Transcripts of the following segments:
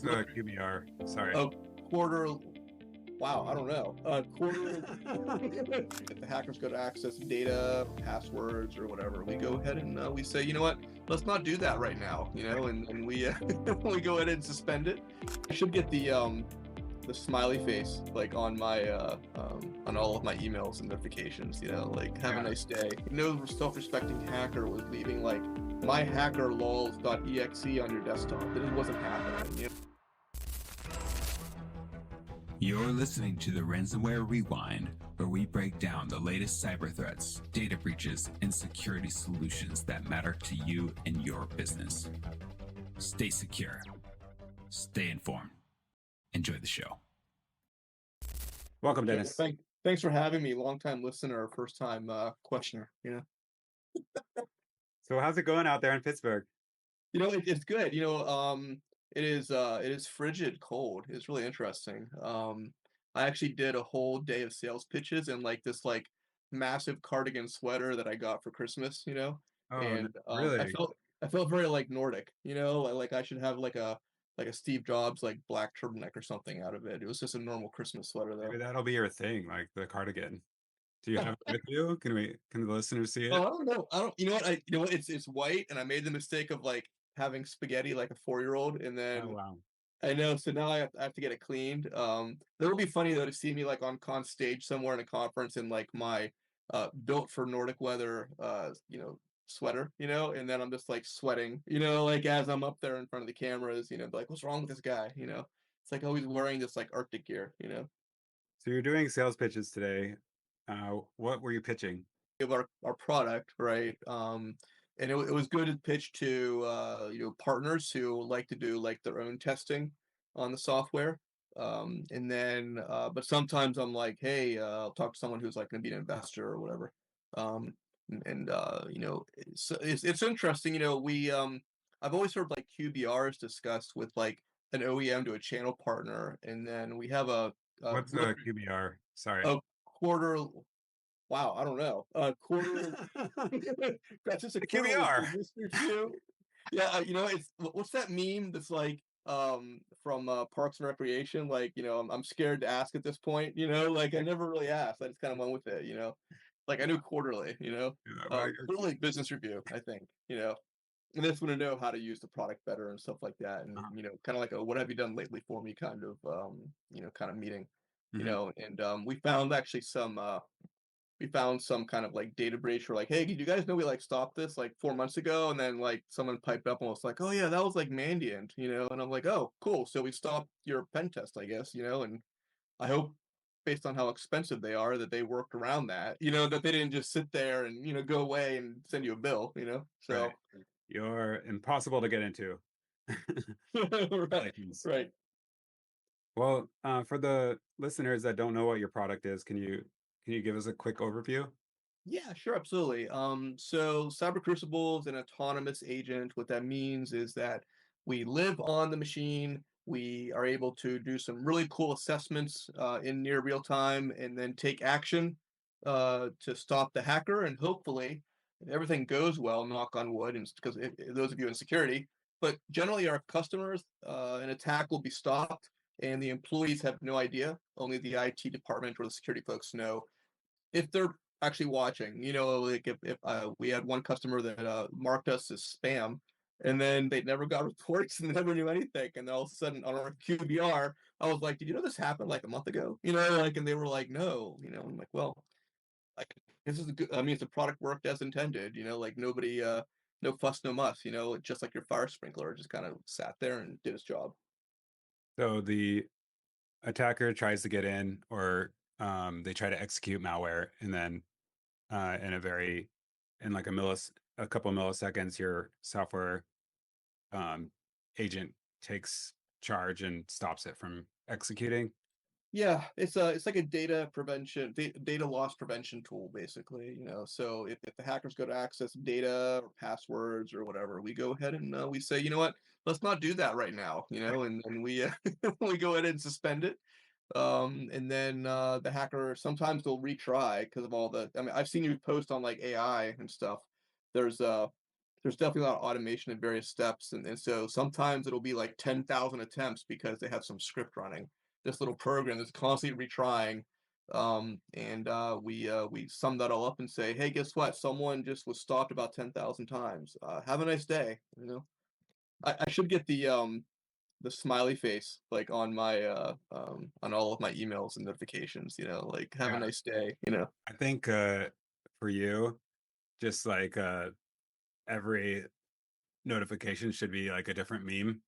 What's a QBR? Sorry. A quarter. Wow, I don't know. Quarter. If the hackers go to access data, passwords, or whatever, we go ahead and we say, you know what? Let's not do that right now. And we we go ahead and suspend it. I should get the smiley face like on my on all of my emails and notifications. Like have a nice day. No self-respecting hacker was leaving like my hackerlols.exe on your desktop. It just wasn't happening. You're listening to the Ransomware Rewind, where we break down the latest cyber threats, data breaches, and security solutions that matter to you and your business. Stay secure. Stay informed. Enjoy the show. Welcome, Dennis. Thanks for having me. Long-time listener, first-time questioner. So how's it going out there in Pittsburgh? It's good. It is frigid cold. It's really interesting. I actually did a whole day of sales pitches in like this like massive cardigan sweater that I got for Christmas, Oh, and really? I felt very like Nordic, like I should have like a Steve Jobs like black turtleneck or something out of it. It was just a normal Christmas sweater though. Maybe that'll be your thing, like the cardigan. Do you have it with you? Can the listeners see it? Oh, I don't know. You know what? It's white, and I made the mistake of like having spaghetti like a 4-year-old, and then Oh, wow. I know. So now I have to get it cleaned. That would be funny though to see me like on stage somewhere in a conference in like my built for Nordic weather sweater, and then I'm just like sweating, like as I'm up there in front of the cameras, like what's wrong with this guy, It's like always wearing this like Arctic gear, So you're doing sales pitches today. What were you pitching? Of our product, right? And it was good to pitch to partners who like to do like their own testing on the software. And then but sometimes I'm like, hey, I'll talk to someone who's like going to be an investor or whatever. It's interesting. I've always heard like QBRs discussed with like an OEM to a channel partner, and then we have What's a QBR? Sorry. a quarter. Wow, I don't know. Quarter. That's just a QBR. Review. Yeah, what's that meme that's like from Parks and Recreation? Like, I'm scared to ask at this point. Like I never really asked. I just kind of went with it. Like I knew quarterly. Quarterly business review. I think. And that's when I know how to use the product better and stuff like that. And kind of like a what have you done lately for me kind of kind of meeting. And we found actually some kind of like data breach. We're like, hey, did you guys know we like stopped this like 4 months ago? And then like someone piped up and was like, oh yeah, that was like Mandiant, and I'm like, oh, cool. So we stopped your pen test, I guess, and I hope based on how expensive they are that they worked around that, that they didn't just sit there and, go away and send you a bill, so. Right. You're impossible to get into. Right. Well, for the listeners that don't know what your product is, can you give us a quick overview? Yeah, sure, absolutely. So Cyber Crucible is an autonomous agent. What that means is that we live on the machine. We are able to do some really cool assessments in near real time, and then take action to stop the hacker. And hopefully, if everything goes well, knock on wood, and because those of you in security, but generally our customers, an attack will be stopped, and the employees have no idea. Only the IT department or the security folks know if they're actually watching. Like if we had one customer that marked us as spam, and then they never got reports and they never knew anything, and then all of a sudden on our QBR, I was like, did you know this happened like a month ago? Like, and they were like, no. I'm like, well, like this is good. I mean, if the product worked as intended, like nobody, no fuss, no muss. Just like your fire sprinkler just kind of sat there and did its job. So the attacker tries to get in, or they try to execute malware, and then in like a couple milliseconds, your software agent takes charge and stops it from executing. Yeah, it's like a data loss prevention tool, basically. So if the hackers go to access data or passwords or whatever, we go ahead and we say, you know what, let's not do that right now. And we we go ahead and suspend it. And then the hacker sometimes they'll retry because of all the. I mean, I've seen you post on like AI and stuff. There's there's definitely a lot of automation in various steps, and so sometimes it'll be like 10,000 attempts because they have some script running. This little program that's constantly retrying, and we sum that all up and say, hey, guess what? Someone just was stopped about 10,000 times. Have a nice day. I should get the smiley face like on my on all of my emails and notifications. Like have a Yeah. nice day. I think for you, just like every notification should be like a different meme.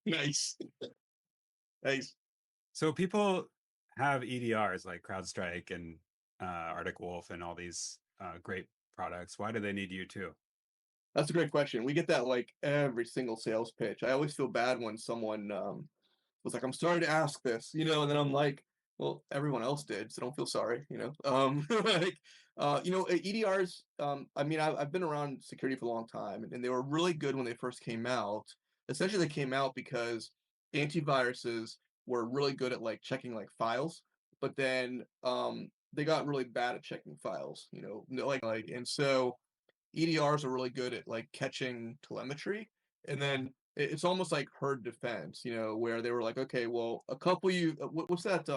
Nice, nice. So people have EDRs like CrowdStrike and Arctic Wolf and all these great products. Why do they need you too? That's a great question. We get that like every single sales pitch. I always feel bad when someone was like, "I'm sorry to ask this," and then I'm like, "Well, everyone else did, so don't feel sorry." Like, EDRs. I mean, I've been around security for a long time, and they were really good when they first came out. Essentially, they came out because antiviruses were really good at like checking like files, but then they got really bad at checking files. And so EDRs are really good at like catching telemetry, and then it's almost like herd defense, where they were like, okay, well, a couple you, what's that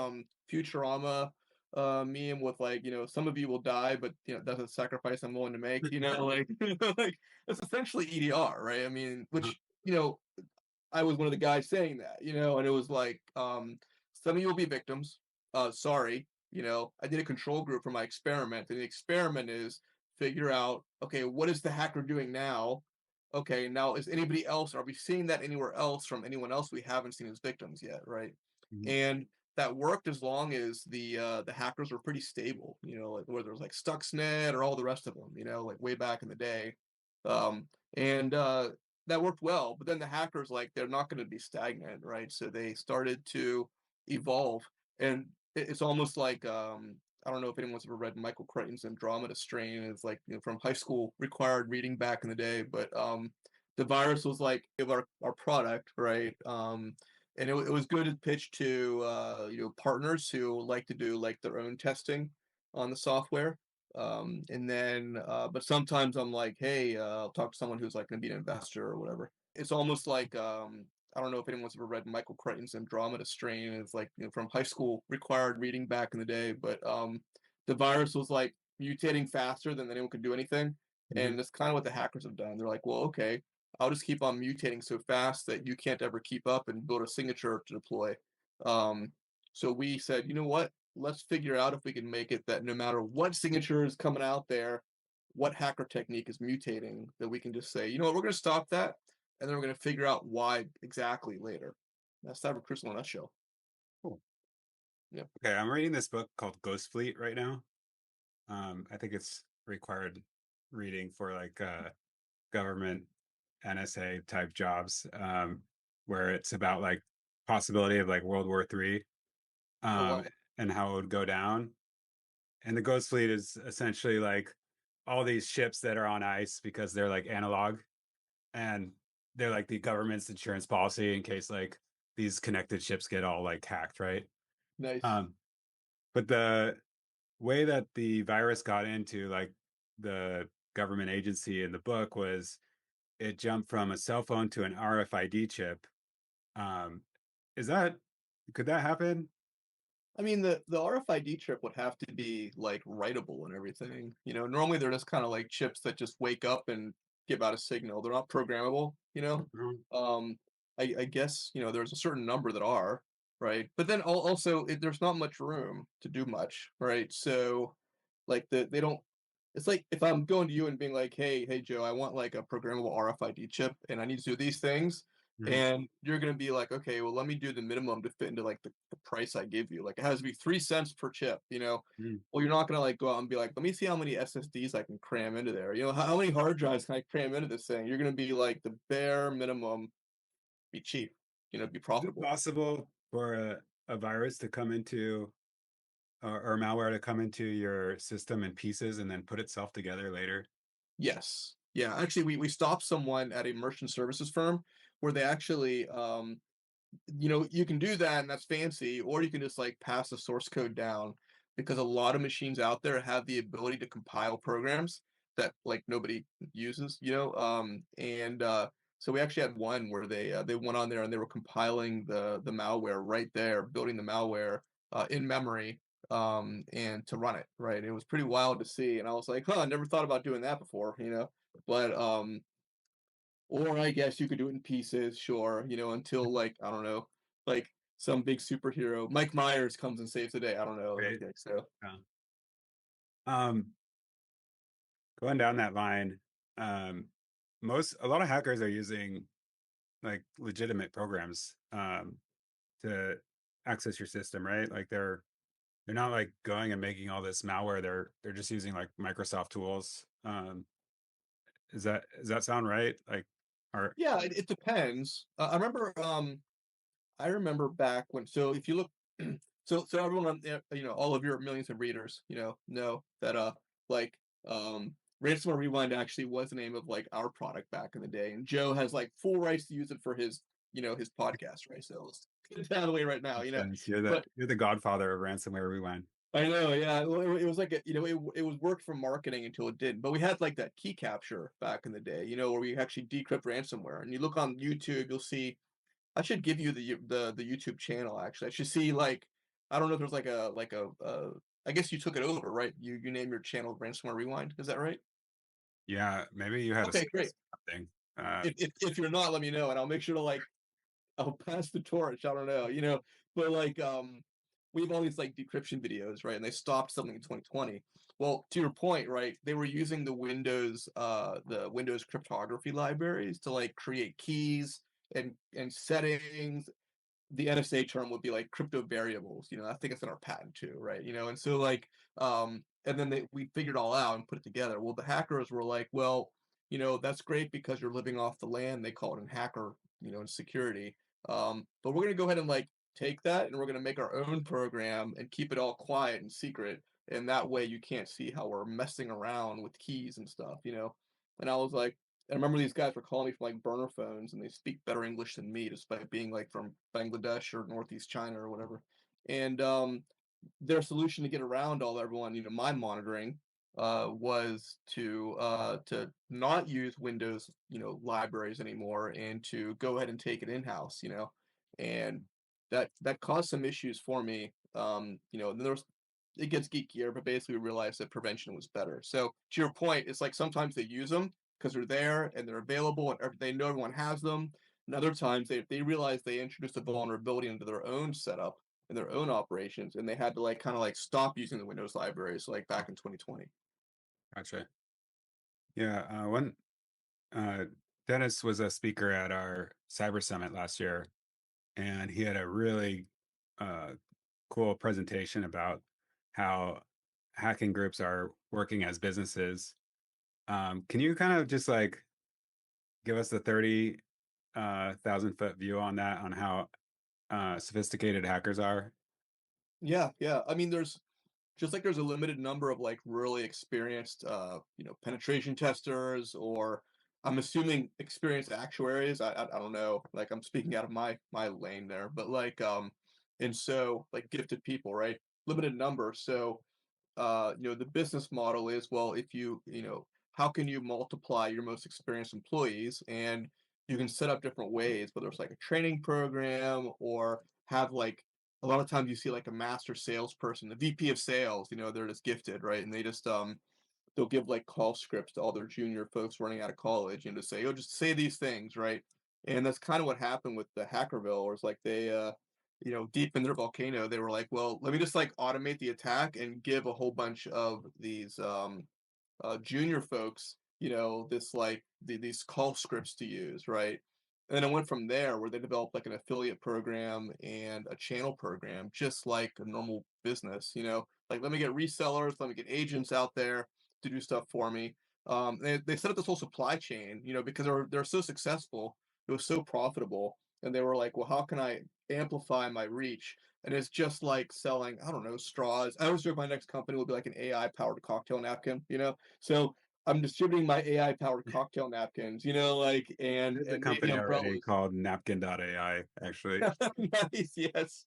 Futurama meme with like, some of you will die, but that's a sacrifice I'm willing to make, like, like it's essentially EDR, right? I mean, Uh-huh. which I was one of the guys saying that, and it was like, some of you will be victims. Sorry, I did a control group for my experiment, and the experiment is figure out, okay, what is the hacker doing now? Okay, now is anybody else? Are we seeing that anywhere else from anyone else we haven't seen as victims yet, right? Mhm. And that worked as long as the hackers were pretty stable, like whether it was like Stuxnet or all the rest of them, like way back in the day. And that worked well, but then the hackers like they're not going to be stagnant, right? So they started to evolve, and it's almost like I don't know if anyone's ever read Michael Crichton's Andromeda Strain. It's like from high school required reading back in the day, but the virus was like of our product, right? And it was good to pitch to partners who like to do like their own testing on the software. And then but sometimes I'm like, hey, I'll talk to someone who's like going to be an investor or whatever. It's almost like I don't know if anyone's ever read Michael Crichton's Andromeda Strain. It's like from high school required reading back in the day, but the virus was like mutating faster than anyone could do anything, Mhm. and that's kind of what the hackers have done. They're like, well, okay, I'll just keep on mutating so fast that you can't ever keep up and build a signature to deploy. Um, so we said, you know what? Let's figure out if we can make it that no matter what signature is coming out there, what hacker technique is mutating, that we can just say, you know what, we're going to stop that, and then we're going to figure out why exactly later. That's Cyber Crucible in a nutshell. Cool. Yeah. Okay, I'm reading this book called Ghost Fleet right now. I think it's required reading for like government NSA type jobs, where it's about like possibility of like World War III, Oh um, wow. and how it would go down. And the Ghost Fleet is essentially like all these ships that are on ice because they're like analog, and they're like the government's insurance policy in case like these connected ships get all like hacked, right? Nice. Um, but the way that the virus got into like the government agency in the book was it jumped from a cell phone to an RFID chip. Um, is that could that happen? I mean, the RFID chip would have to be like writable and everything. Normally they're just kind of like chips that just wake up and give out a signal. They're not programmable. Mhm. I guess, there's a certain number that are, right? But then also there's not much room to do much, right? So like they don't it's like if I'm going to you and being like, hey, Joe, I want like a programmable RFID chip and I need to do these things. Mhm. And you're going to be like, okay, well, let me do the minimum to fit into like the price I give you. Like it has to be 3 cents per chip. Mhm. Well, you're not going to like go out and be like, let me see how many SSDs I can cram into there. How many hard drives can I cram into this thing? You're going to be like the bare minimum, be cheap, be Is it profitable. possible for a virus to come into or malware to come into your system in pieces and then put itself together later? Yes. Yeah. Actually, we stopped someone at a merchant services firm where they actually you can do that and that's fancy, or you can just like pass the source code down because a lot of machines out there have the ability to compile programs. that like nobody uses, and so we actually had one where they went on there and they were compiling the malware right there, building the malware in memory, and to run it, right? It was pretty wild to see, and I was like, huh, I never thought about doing that before, but or I guess you could do it in pieces, sure, until like I don't know, like some big superhero, Mike Myers comes and saves the day. I don't know. Right. Okay, so Yeah. Um, Going down that line, um, a lot of hackers are using like legitimate programs to access your system, right? Like they're not like going and making all this malware. They're just using like Microsoft tools. Does that sound right? Like, or yeah, it depends. I remember back when. So if you look, so everyone, all of your millions of readers, know that like Ransomware Rewind actually was the name of like our product back in the day, and Joe has like full rights to use it for his podcast, right? So let's get it out of the way right now, makes sense. You're But the godfather of ransomware rewind. I know, yeah. Well, it was like it was worked for marketing until it didn't. But we had like that key capture back in the day, where we actually decrypt ransomware. And you look on YouTube, you'll see. I should give you the YouTube channel actually. I should see like I don't know if there's I guess you took it over, right? You name your channel Ransomware Rewind. Is that right? Yeah, maybe you had a Okay, great. service or something. If you're not, let me know, and I'll make sure to like I'll pass the torch. I don't know, but like we have all these like decryption videos, right? And they stopped something in 2020. Well, to your point, right? They were using the Windows cryptography libraries to like create keys and settings. The NSA term would be like crypto variables. I think it's in our patent too, right? And so like and then we figured it all out and put it together. Well, the hackers were like, well, that's great because you're living off the land. They call it in hacker, in security. But we're gonna go ahead and like take that and we're gonna make our own program and keep it all quiet and secret. And that way you can't see how we're messing around with keys and stuff. And I was like, I remember these guys were calling me from like burner phones, and they speak better English than me, despite being like from Bangladesh or Northeast China or whatever. And their solution to get around all everyone, my monitoring, was to not use Windows, libraries anymore, and to go ahead and take it in house, and that caused some issues for me. And then it gets geekier, but basically we realized that prevention was better. So to your point, it's like sometimes they use them because they're there and they're available and they know everyone has them. And other times they realize they introduced a vulnerability into their own setup and their own operations, and they had to like kind of like stop using the Windows libraries like back in 2020. Gotcha. Yeah, one uh, Dennis was a speaker at our Cyber Summit last year, and he had a really uh, cool presentation about how hacking groups are working as businesses. Can you kind of just like give us the 30,000 foot view on that, on how sophisticated hackers are? Yeah, yeah. I mean, there's a limited number of like really experienced penetration testers, or I'm assuming experienced actuaries. I don't know, like I'm speaking out of my lane there, but like and so like gifted people, right? Limited number. So the business model is, well, if how can you multiply your most experienced employees? And you can set up different ways, whether it's like a training program or have like a lot of times you see like a master salesperson, the VP of sales, they're just gifted, right? And they just they'll give like call scripts to all their junior folks running out of college and to say, oh, just say these things, right? And that's kind of what happened with the Hackerville, or it's like they deep in their volcano, they were like, well, let me just like automate the attack and give a whole bunch of these junior folks, this like these call scripts to use, right? And then it went from there where they developed like an affiliate program and a channel program, just like a normal business, like let me get resellers, let me get agents out there to do stuff for me. They set up this whole supply chain, because they're so successful, it was so profitable, and they were like, well, how can I amplify my reach? And it's just like selling, I don't know, straws. I always joke my next company will be like an AI powered cocktail napkin, So I'm distributing my AI powered cocktail napkins, like and There's a maybe company already umbrellas. called napkin.ai, actually. Nice, yes.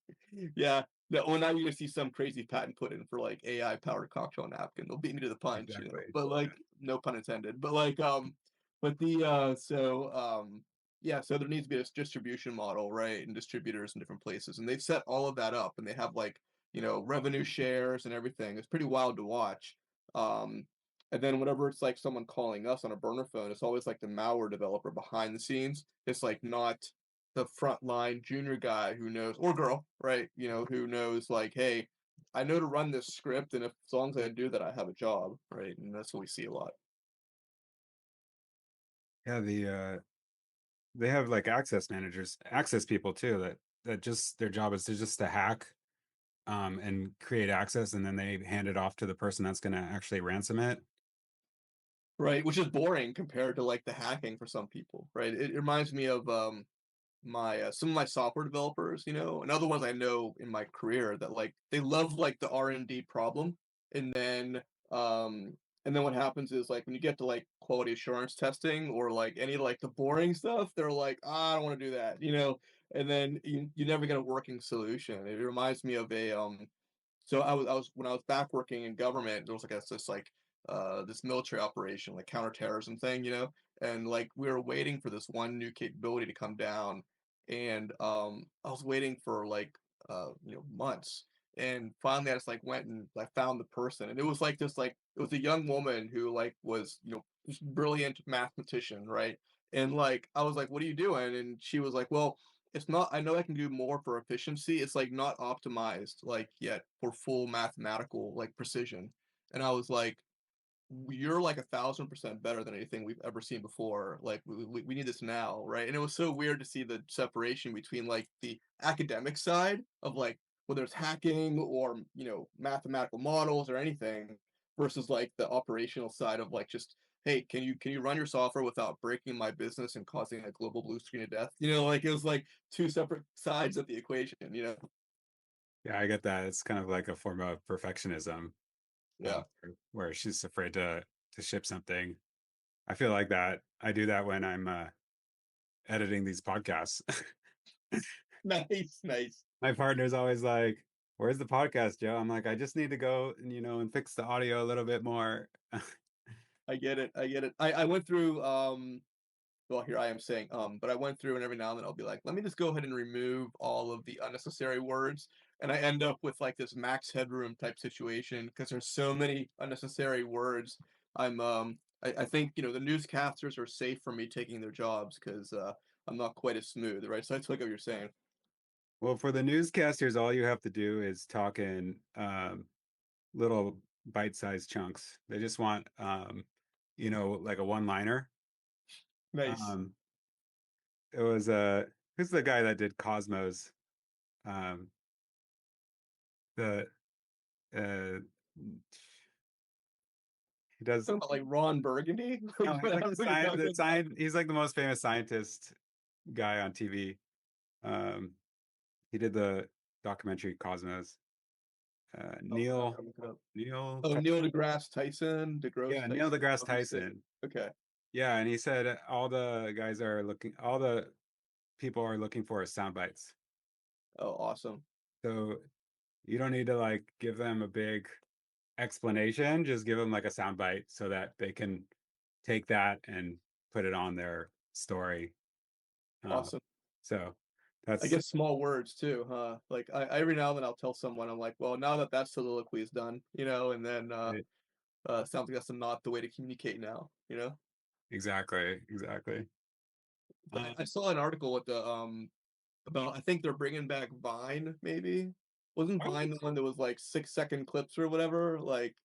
Yeah. that when I'm gonna see some crazy patent put in for like AI powered cocktail napkin, they'll beat me to the punch, you know. Exactly. But like, no pun intended. But like, but the yeah, so there needs to be this distribution model, right? And distributors in different places, and they've set all of that up, and they have like revenue shares and everything. It's pretty wild to watch. Um, and then whenever it's like someone calling us on a burner phone, it's always like the malware developer behind the scenes. It's like not the frontline junior guy who knows, or girl, right? Who knows like, hey, I know to run this script, and if as long as I do that, I have a job, right? And that's what we see a lot. Yeah, they have like access managers, access people too, that just their job is to just to hack and create access, and then they hand it off to the person that's going to actually ransom it. Right, which is boring compared to like the hacking for some people, right? It reminds me of my some of my software developers, and other ones I know in my career that like they love like the R&D problem, and then um and then what happens is like when you get to like quality assurance testing or like any like the boring stuff, they're like, I don't want to do that, and then you never get a working solution. It reminds me of a so I was when I was back working in government, there was like this military operation, like counterterrorism thing, and like we were waiting for this one new capability to come down, and I was waiting for like months, and finally I just like went and I found the person, and it was like this like it was a young woman who like was this brilliant mathematician, right? And like I was like, what are you doing? And she was like, well, it's not, I know I can do more for efficiency. It's like not optimized like yet for full mathematical like precision. And I was like, you're like 1,000% better than anything we've ever seen before. Like we need this now, right? And it was so weird to see the separation between like the academic side of like whether it's hacking or mathematical models or anything versus like the operational side of like just, hey, can you run your software without breaking my business and causing a global blue screen of death? Like it was like two separate sides of the equation. Yeah, I get that. It's kind of like a form of perfectionism, Yeah. where she's afraid to ship something. I feel like that. I do that when I'm editing these podcasts. Nice, nice. My partner's always like, "Where's the podcast, Joe?" I'm like, "I just need to go and and fix the audio a little bit more." I get it. I get it. I went through well, here I am saying but I went through and every now and then I'll be like, let me just go ahead and remove all of the unnecessary words. And I end up with like this max headroom type situation because there's so many unnecessary words. I think, the newscasters are safe from me taking their jobs because I'm not quite as smooth, right? So I took what you're saying. Well, for the newscasters, all you have to do is talk in little bite-sized chunks. They just want like a one-liner. Nice. Um, it was who's the guy that did Cosmos? Um, the uh, he does. Talking about like Ron Burgundy. No, he's I like don't know what you're talking about. He's like the most famous scientist guy on TV. Um, he did the documentary Cosmos. Oh, I gotta look it up. Neil, Oh, Neil deGrasse Tyson, yeah, DeGrasse Neil Tyson. deGrasse However you say it. Tyson. Okay. Yeah, and he said all the people are looking for is sound bites. Oh, awesome. So you don't need to like give them a big explanation, just give them like a sound bite so that they can take that and put it on their story. Uh, Awesome. so I that's guess small words too, huh? Like every now and then I'll tell someone, I'm like, well, now that that soliloquy is done, and then it. sounds like that's not the way to communicate now. Exactly. I saw an article with the about I think they're bringing back Vine, maybe. Wasn't Vine the one that was like 6-second clips or whatever? Like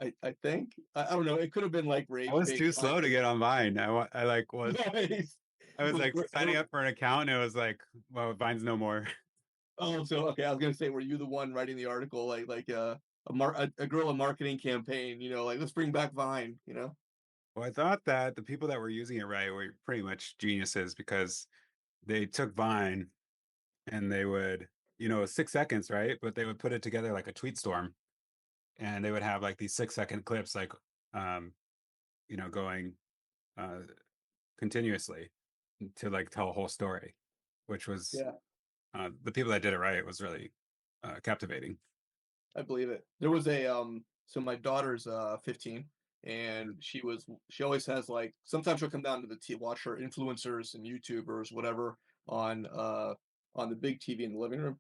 I think I don't know. It could have been like I rage was bait too slow to content. get on Vine. I like was Nice. I was Was like signing up for an account and it was like, well, Vine's no more. Oh, so okay, I was gonna say, were you the one writing the article, like a guerrilla marketing campaign, like let's bring back Vine? Well, I thought that the people that were using it right were pretty much geniuses because they took Vine and they would, 6 seconds, right? But they would put it together like a tweet storm and they would have like these 6 second clips, like, um, going uh, continuously to like tell a whole story, which was Yeah, the people that did it right was really captivating. I believe it. There was a so my daughter's 15, and she always has like, sometimes she'll come down to the watch her influencers and YouTubers, whatever, on the big TV in the living room.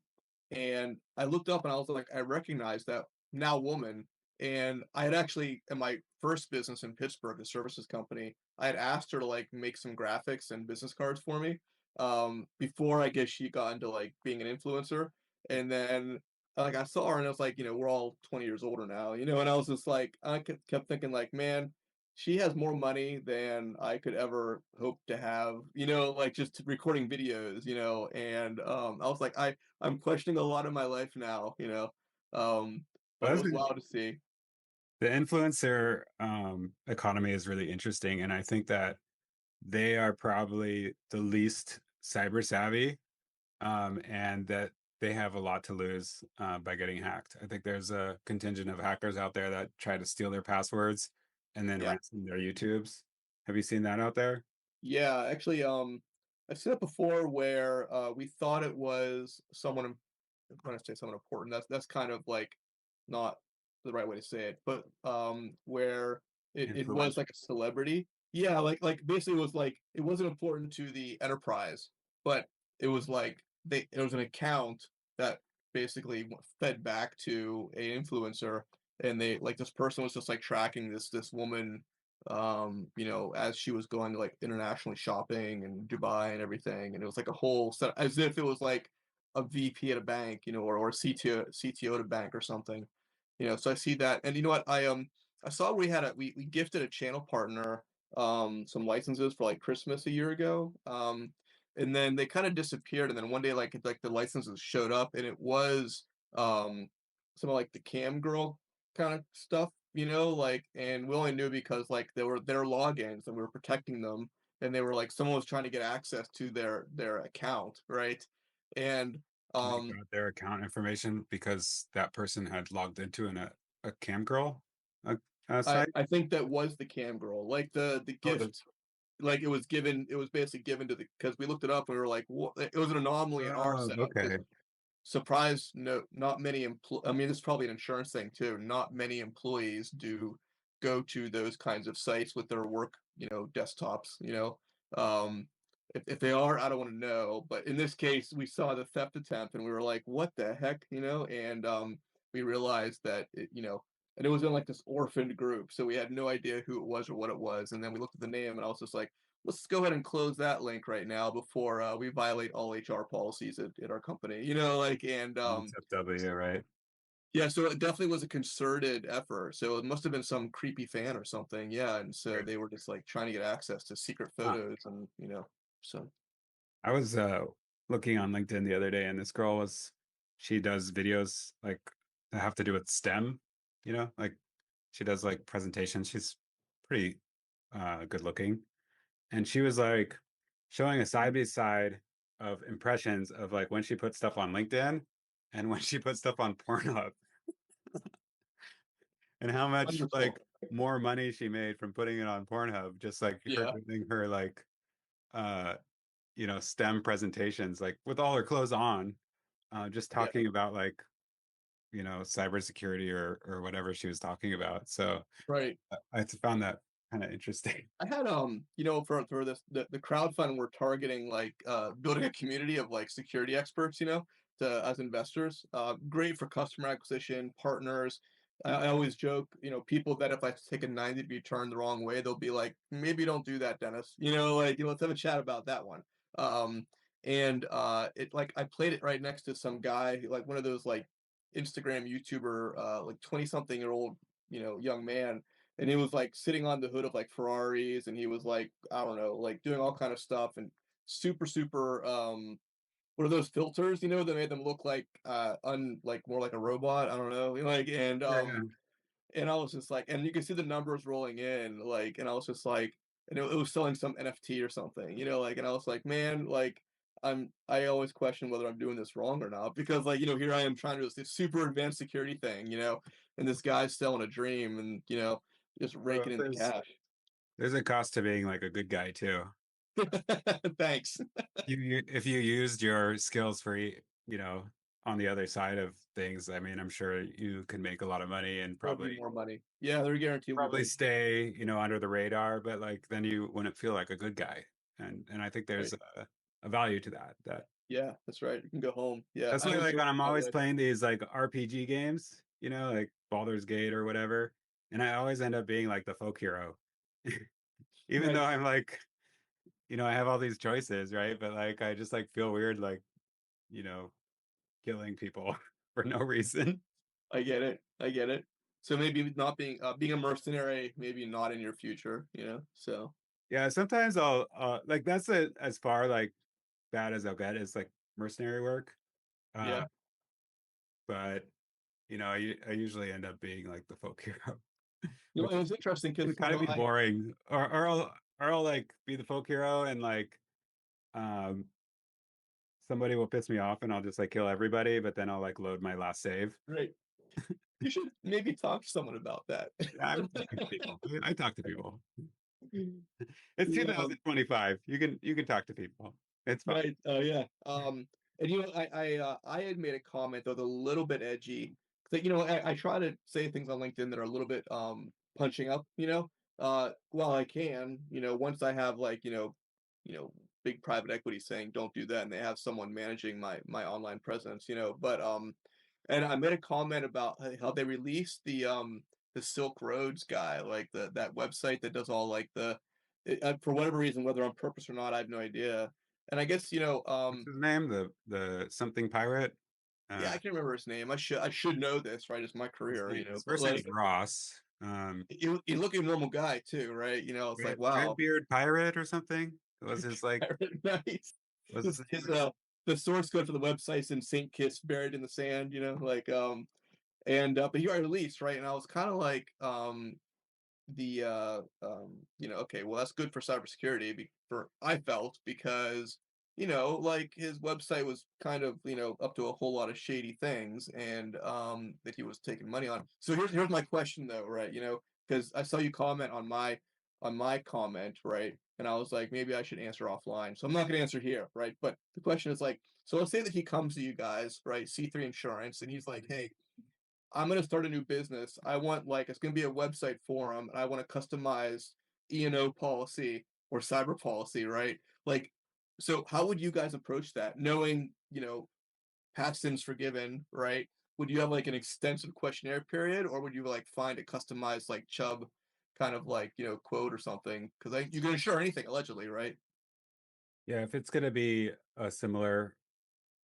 And I looked up and I was like, I recognized that now woman. And I had actually, in my first business in Pittsburgh, the services company, I had asked her to like make some graphics and business cards for me, before I guess she got into like being an influencer. And then like I saw her and I was like, we're all 20 years older now, and I was just like, kept thinking like, man, she has more money than I could ever hope to have, like just recording videos, and I was like, I'm questioning a lot of my life now, but it Well, was wild to see. the influencer economy is really interesting, and I think that they are probably the least cyber savvy, and that they have a lot to lose by getting hacked. I think there's a contingent of hackers out there that try to steal their passwords and then Yeah. ransom their YouTubes. Have you seen that out there? Yeah, actually, I've seen it before where we thought it was someone, when I say someone important, that's kind of like not the right way to say it, but where it was Influential. like a celebrity. Yeah, like basically it was like it wasn't important to the enterprise, but it was like it was an account that basically fed back to a influencer, and they like this person was just like tracking this woman, as she was going to like internationally shopping and Dubai and everything, and it was like a whole set, as if it was like a VP at a bank, or CTO at a bank or something, So I see that, and you know what, I saw we gifted a channel partner some licenses for like Christmas a year ago, and then they kind of disappeared, and then one day like the licenses showed up, and it was um some of like the cam girl kind of stuff, like, and we only knew because like they were their logins and we were protecting them, and they were like someone was trying to get access to their account, right? And They um got their account information because that person had logged into a cam girl uh, I site. I think that was the cam girl. Like the Oh, gift, like it was basically given to the, because we looked it up and we were like, what? It was an anomaly in our setup because, okay. surprise, no, not many I mean, this is probably an insurance thing too. Not many employees do go to those kinds of sites with their work, desktops, Um, if they are, I don't want to know. But in this case, we saw the theft attempt and we were like, what the heck, And we realized that and it was in like this orphaned group, so we had no idea who it was or what it was. And then we looked at the name, and I was just like, let's go ahead and close that link right now before we violate all HR policies at our company, like, and FW, right? yeah, so it definitely was a concerted effort. So it must have been some creepy fan or something. Yeah, and so Right. they were just like trying to get access to secret Uh, photos, and so I was looking on LinkedIn the other day, and this girl she does videos like that have to do with STEM, like she does like presentations. She's pretty good looking. And she was like showing a side by side of impressions of like when she put stuff on LinkedIn and when she put stuff on Pornhub, and how much like wonderful. more money she made from putting it on Pornhub, just like her Yeah, doing her like uh STEM presentations, like with all her clothes on, just yeah, talking about like, cybersecurity or whatever she was talking about. So right. I found that kind of interesting. I had for this the crowdfund, we're targeting like building a community of like security experts, to as investors. Great for customer acquisition, partners. I always joke, people that if I take a 90-degree turn the wrong way, they'll be like, maybe don't do that, Dennis. Like, let's have a chat about that one. Um, and it like I played it right next to some guy, like one of those like Instagram YouTuber, like 20-something-year-old, young man, and he was like sitting on the hood of like Ferraris, and he was like, I don't know, like doing all kind of stuff, and super what are those filters, that made them look like like more like a robot, I don't know, like, Yeah, yeah. and I was just like, and you can see the numbers rolling in, like, and I was just like, and it was selling some NFT or something, like, and I was like, man, like, I always question whether I'm doing this wrong or not, because like, here I am trying to do this super advanced security thing, and this guy's selling a dream, and just Well, raking in the cash. there's a cost to being like a good guy too. Thanks. If you used your skills for, on the other side of things, I mean, I'm sure you can make a lot of money and There'll be probably more money. Yeah, they're guaranteed more money. stay, under the radar, but like then you wouldn't feel like a good guy. And I think there's Right. a value to that. Yeah, that's right. You can go home. Yeah, That's I why was like doing when I'm it that always way. playing these like RPG games, like Baldur's Gate or whatever, and I always end up being like the folk hero. Even though Nice. I'm like, I have all these choices, right? But like I just like feel weird like, you know, killing people for no reason. I get it. I get it. So maybe not being a mercenary, maybe not in your future, you know? So Yeah, sometimes I'll like that's as far like bad as I'll get is like mercenary work. Uh yeah. but I usually end up being like the folk hero, You know, which it was interesting can because, kind of be boring. Or I'll like be the folk hero and like um somebody will piss me off and I'll just like kill everybody, but then I'll like load my last save. great. You should maybe talk to someone about that. Yeah, I talk to people. I talk to people. It's The, 2025. You can talk to people. It's fine. right. Oh yeah. And you know, I had made a comment though, that's a little bit edgy. That I try to say things on LinkedIn that are a little bit punching up, while I can, once I have like, big private equity saying don't do that and they have someone managing my online presence, but and I made a comment about how they released the Silk Roads guy, like that website that does all like for whatever reason, whether on purpose or not, I have no idea. And I guess, What's his name? The something pirate. yeah, I Uh, can't remember his name. I should know this, right? It's my career, his but first name's like Ross. he looked like a normal guy too, right? It's like, wow, Redbeard Pirate or something. It was his like. nice. Was his His name? the source code for the website's in Saint Kitts buried in the sand, like and but he got released, right? And I was kind of like, okay, well that's good for cybersecurity for I felt because like his website was kind of up to a whole lot of shady things and that he was taking money on. So here's my question though, right? Because I saw you comment on my comment, right? And I was like, maybe I should answer offline. So I'm not going to answer here, right? But the question is like, so let's say that he comes to you guys, right? C3 Insurance, and he's like, hey, I'm going to start a new business. I want like it's going to be a website forum, and I want to customize E&O policy or cyber policy, right? Like, so how would you guys approach that, knowing past sins forgiven, right? Would you have like an extensive questionnaire period, or would you like find a customized like Chubb kind of like quote or something? Because you can insure anything allegedly, right? Yeah, if it's gonna be a similar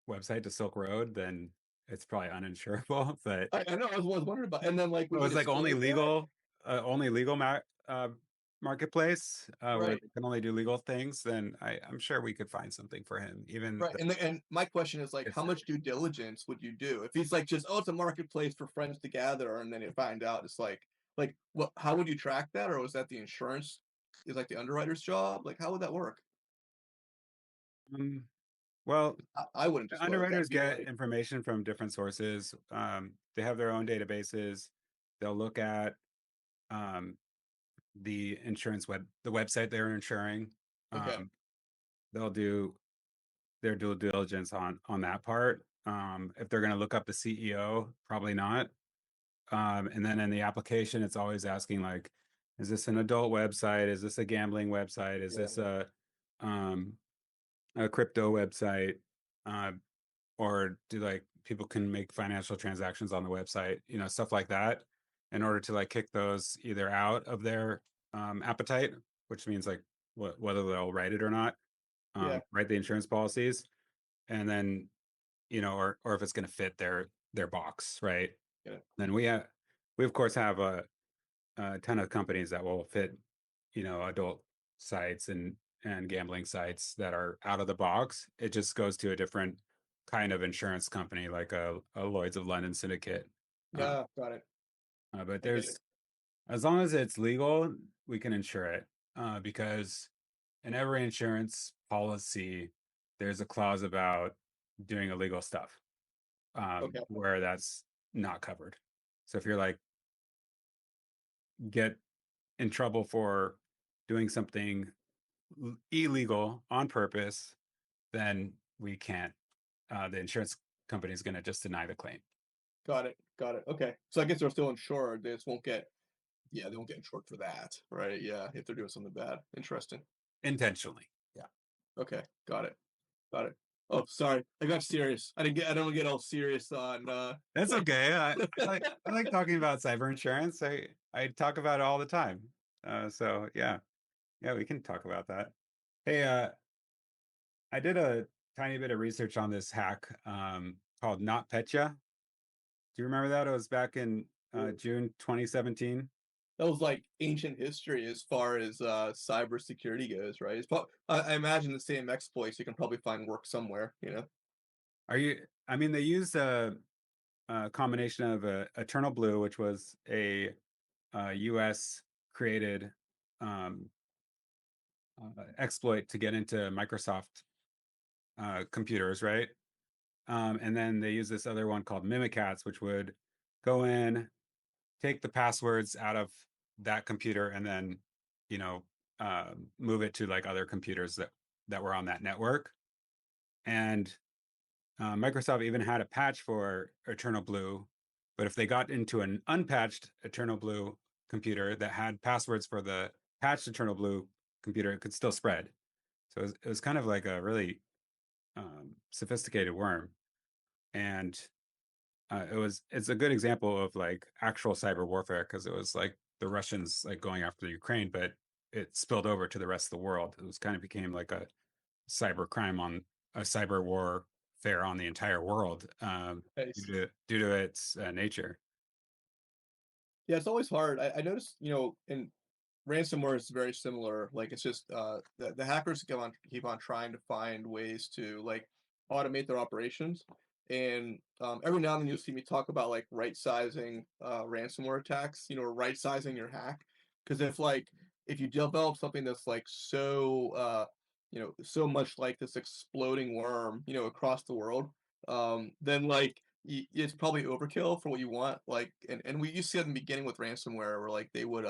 website to Silk Road, then it's probably uninsurable. But I know. I was wondering about, and then like, it would you was like only disclose that? legal, marketplace where Right. they can only do legal things. Then I'm sure we could find something for him. Even Right. And my question is like, it's how silly. much due diligence would you do if he's like just, oh, it's a marketplace for friends to gather, and then you find out it's like what? How would you track that, or was that the insurance? Is like the underwriter's job? Like, how would that work? Um, well, I wouldn't the disclose. underwriters That'd be get like, information from different sources. They have their own databases. They'll look at um, the website they're insuring. okay, Um, they'll do their due diligence on that part. If they're going to look up the CEO, probably not. And then in the application, it's always asking like, is this an adult website? Is this a gambling website? Is yeah, this um, a crypto website? Uh, or do like people can make financial transactions on the website? Stuff like that. In order to like kick those either out of their appetite, which means like whether they'll write it or not, yeah, write the insurance policies, and then or if it's going to fit their box, right? yeah, Then we of course have a ton of companies that will fit adult sites and gambling sites that are out of the box. It just goes to a different kind of insurance company like a Lloyd's of London syndicate. uh, yeah. Got it. but I get it. there's as long as it's legal, we can insure it, because in every insurance policy there's a clause about doing illegal stuff, Okay, where that's not covered. So if you're like get in trouble for doing something illegal on purpose, then we can't. The insurance company's going to just deny the claim Got it. Got it. Okay. So I guess they're still insured. They just won't get, yeah, they won't get insured for that, right? Yeah, if they're doing something bad. Interesting. intentionally. Yeah. Okay. Got it. Got it. Oh, sorry. I got serious. I don't get all serious on That's okay. I like talking about cyber insurance. I talk about it all the time. So yeah, we can talk about that. Hey, I did a tiny bit of research on this hack called NotPetya. Do you remember that? It was back in June 2017. that was like ancient history as far as cybersecurity goes, right? I imagine the same exploits you can probably find work somewhere, you know? I mean, they used a combination of Eternal Blue, which was a U.S. created um, exploit to get into Microsoft computers, right? And then they use this other one called Mimikatz, which would go in, take the passwords out of that computer, and then, you know, move it to like other computers that were on that network. And Microsoft even had a patch for Eternal Blue, but if they got into an unpatched Eternal Blue computer that had passwords for the patched Eternal Blue computer, it could still spread. So it was kind of like a really sophisticated worm, and it's a good example of like actual cyber warfare because it was like the Russians like going after Ukraine, but it spilled over to the rest of the world. It was kind of became like a cyber crime on a cyber warfare on the entire world Nice. due to its nature. Yeah, it's always hard. I noticed, in ransomware is very similar. Like it's just the hackers keep on trying to find ways to like automate their operations. And every now and then you'll see me talk about like right sizing ransomware attacks, or right sizing your hack. Because if you develop something that's like so so much like this exploding worm, across the world, then like it's probably overkill for what you want. Like and we used to see at the beginning with ransomware where like they would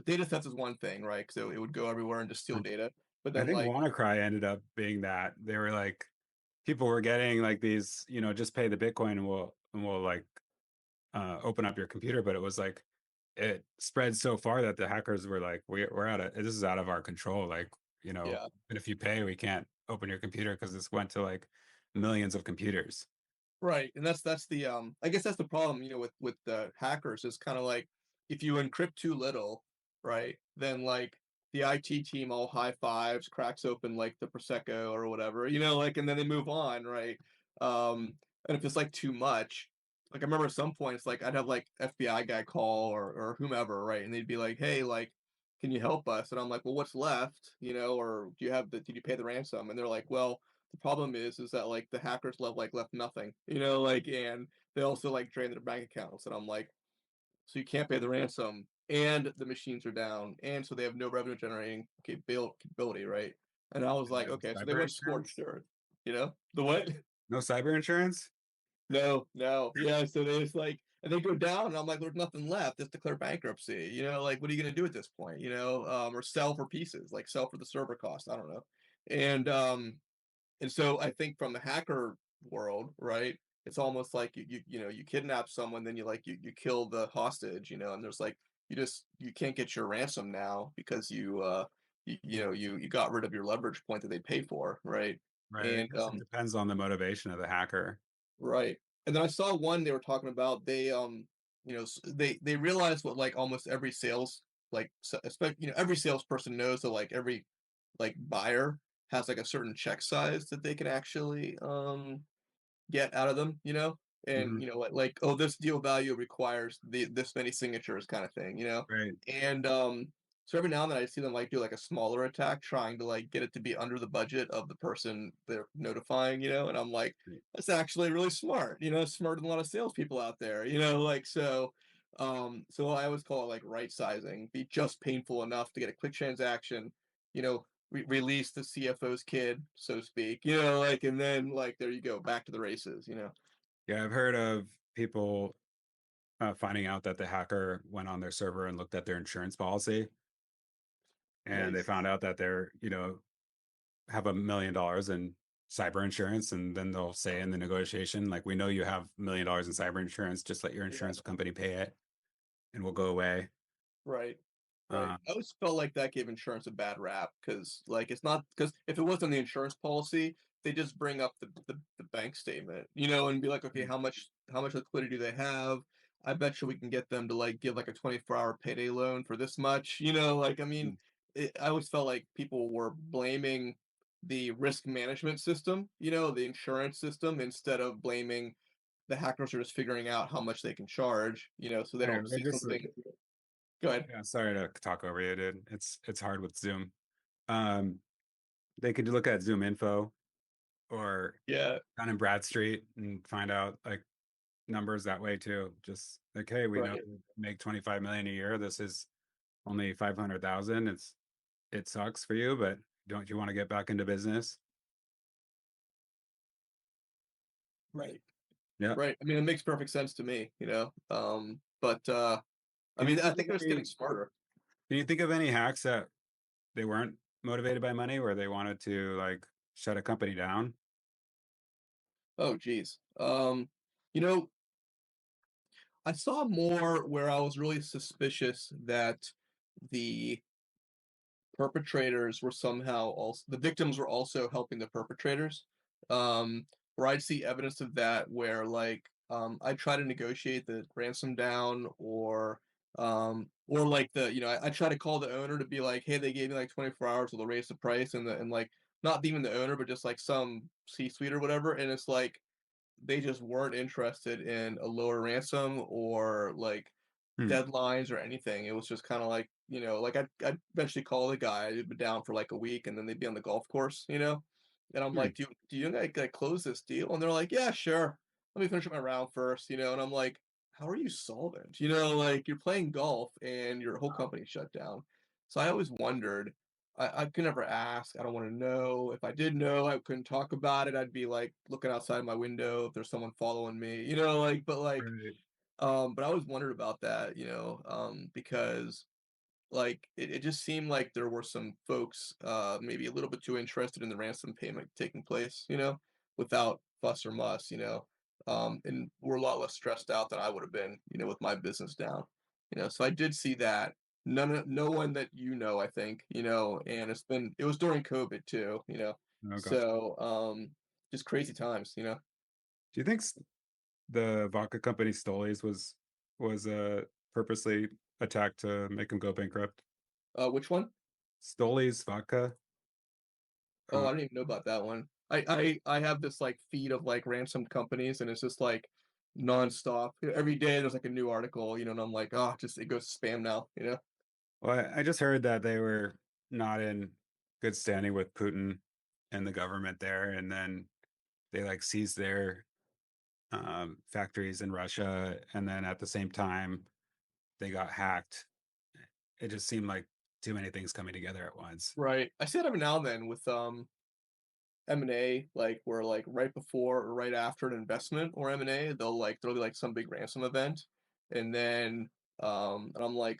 data theft is one thing, right? Because it would go everywhere and just steal data. But I then think like, WannaCry ended up being that. They were like people were getting like these, just pay the Bitcoin and we'll like open up your computer, but it was like it spread so far that the hackers were like, we're out of this is out of our control. Like, yeah, and if you pay, we can't open your computer because this went to like millions of computers. right. And that's the I guess that's the problem, with the hackers is kind of like if you encrypt too little, right? Then like the IT team all high fives, cracks open like the prosecco or whatever, like, and then they move on, right? And if it's like too much, like I remember at some points, like I'd have like FBI guy call or whomever, right? And they'd be like, hey, like, can you help us? And I'm like, well, what's left, or did you pay the ransom? And they're like, well, the problem is that like the hackers left nothing, like, and they also like drain their bank accounts. And I'm like, so you can't pay the ransom, and the machines are down, and so they have no revenue generating capability, right? And I was And like, no okay, so they cyber went scorched insurance? earth, the what? No cyber insurance? No, no, yeah. So they just like, and they go down, and I'm like, there's nothing left. Just declare bankruptcy. Like, what are you gonna do at this point? Or sell for pieces, like sell for the server cost. I don't know. And and so I think from the hacker world, right, it's almost like you kidnap someone, then you kill the hostage, and there's like you can't get your ransom now because you got rid of your leverage point that they pay for, right? Right. I And guess it depends on the motivation of the hacker. right. And then I saw one they were talking about they they realized what like almost every sales like every salesperson knows that like every like buyer has like a certain check size that they can actually get out of them, and Hmm. oh, this deal value requires this many signatures kind of thing, Right. and so every now and then I see them like do like a smaller attack trying to like get it to be under the budget of the person they're notifying, and I'm like, Right. that's actually really smart, smarter than a lot of salespeople out there, like so. So I always call it like right sizing, be just painful enough to get a quick transaction, release the CFO's kid, so to speak, like, and then like there you go, back to the races, Yeah, I've heard of people finding out that the hacker went on their server and looked at their insurance policy, and they Nice. found out that they're, have $1 million in cyber insurance, and then they'll say in the negotiation, like, we know you have $1 million in cyber insurance, just let your Yeah. insurance company pay it, and we'll go away. Right. Right. Uh, I always felt like that gave insurance a bad rap because, like, it's not because if it wasn't the insurance policy, they just bring up the bank statement, and be like, okay, how much liquidity do they have? I bet you we can get them to like give like a 24-hour payday loan for this much. Like I mean, I always felt like people were blaming the risk management system, the insurance system, instead of blaming the hackers are just figuring out how much they can charge, so they I don't don't know, see something. Go ahead. yeah, sorry to talk over you, dude. It's hard with Zoom. Um, they could look at Zoom info or Yeah. Dun& Bradstreet and find out like numbers that way too. Just like, hey, we know Right. you make 25 million a year. This is only 500,000. It sucks for you, but don't you want to get back into business? Right. Yeah. Right. I mean, it makes perfect sense to me, but I Can you mean, I think think of they're just getting smarter. any hacks that they weren't motivated by money, where they wanted to like shut a company down? Oh, geez. You know, I saw more where I was really suspicious that the perpetrators were somehow also the victims were also helping the perpetrators. Where I'd see evidence of that where like I try to negotiate the ransom down or like I try to call the owner to be like, hey, they gave me like 24 hours, so they'll raise the price and like not even the owner, but just like some C-suite or whatever. And it's like they just weren't interested in a lower ransom or like Hmm. deadlines or anything. It was just kind of like, like I'd eventually call the guy. I'd be down for like a week, and then they'd be on the golf course, And I'm Hmm. like, do you like close this deal? And they're like, yeah, sure. Let me finish up my round first, And I'm like, how are you solvent? Like you're playing golf and your whole company shut down. So I always wondered. I could never ask. I don't want to know. If I did know, I couldn't talk about it. I'd be like looking outside my window if there's someone following me, Right. but I always wondered about that, because like it just seemed like there were some folks maybe a little bit too interested in the ransom payment taking place, without fuss or muss, and were a lot less stressed out than I would have been, with my business down. So I did see that. No one that I think, and it was during COVID too, Oh, gotcha. so just crazy times, Do you think the vodka company Stolies was purposely attacked to make them go bankrupt? Which one? Stolies vodka. Oh, Uh, I didn't even know about that one. I have this like feed of like ransom companies, and it's just like nonstop. Every day there's like a new article, and I'm like, oh, just it goes spam now. well, I just heard that they were not in good standing with Putin and the government there, and then they like seized their factories in Russia, and then at the same time they got hacked. It just seemed like too many things coming together at once. Right. I see it every now and then with M&A, like where like right before or right after an investment or M&A, there'll be like some big ransom event, and then and I'm like,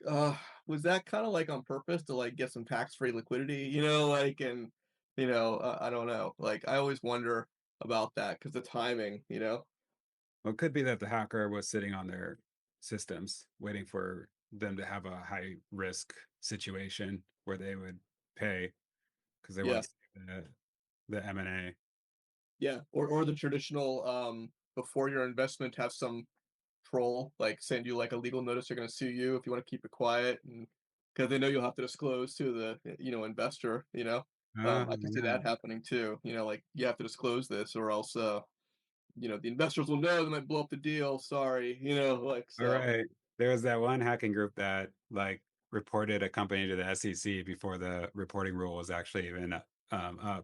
was that kind of like on purpose to like get some tax-free liquidity, like and I don't know. Like I always wonder about that because the timing. Well, it could be that the hacker was sitting on their systems, waiting for them to have a high risk situation where they would pay because they Yeah, want to see the M&A. yeah. Or the traditional before your investment have some troll like send you like a legal notice they're going to sue you if you want to keep it quiet and because they know you'll have to disclose to the investor. Oh, I can see yeah. that happening too, like you have to disclose this or else the investors will know they might blow up the deal, sorry, like All so. right. There was that one hacking group that like reported a company to the SEC before the reporting rule was actually even up. Uh,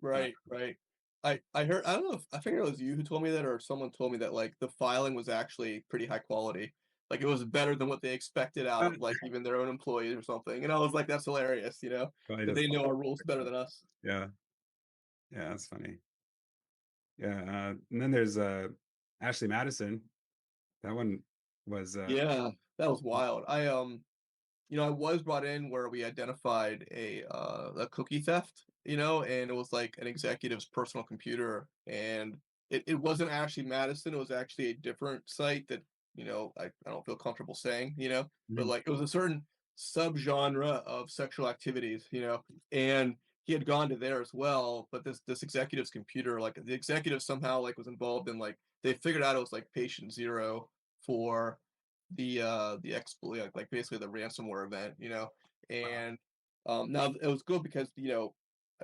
Right, right. I heard, I don't know if I figured it was you who told me that or someone told me that like the filing was actually pretty high quality. Like it was better than what they expected out of like even their own employees or something. And I was like, that's hilarious, probably that just they know our rules better than us. yeah, yeah, that's funny. Yeah, and then there's Ashley Madison. That one was Yeah, that was wild. I was brought in where we identified a cookie theft and it was like an executive's personal computer, and it wasn't actually Madison. It was actually a different site that I don't feel comfortable saying, but Mhm. like it was a certain subgenre of sexual activities, and he had gone to there as well. But this executive's computer, like the executive somehow like was involved in like they figured out it was like patient zero for the exploit, like basically the ransomware event, Wow. and now it was good because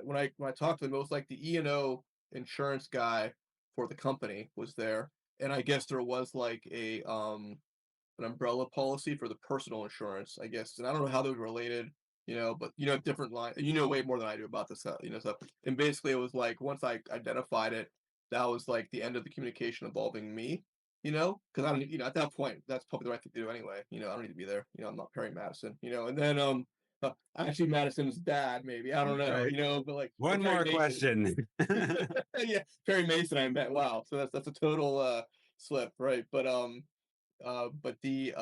when I talked to them, it was like the E&O insurance guy for the company was there, and I guess there was like a an umbrella policy for the personal insurance, I guess. And I don't know how they were related, but different line. You know way more than I do about this, stuff. And basically, it was like once I identified it, that was like the end of the communication involving me. Because I don't, at that point, that's probably the right thing to do anyway. I don't need to be there. I'm not Perry Madison. And then actually Madison's dad, maybe I don't know. Right. But like One Perry more Mason, question. yeah, Perry Mason, I met. Wow, so that's a total slip, right? But they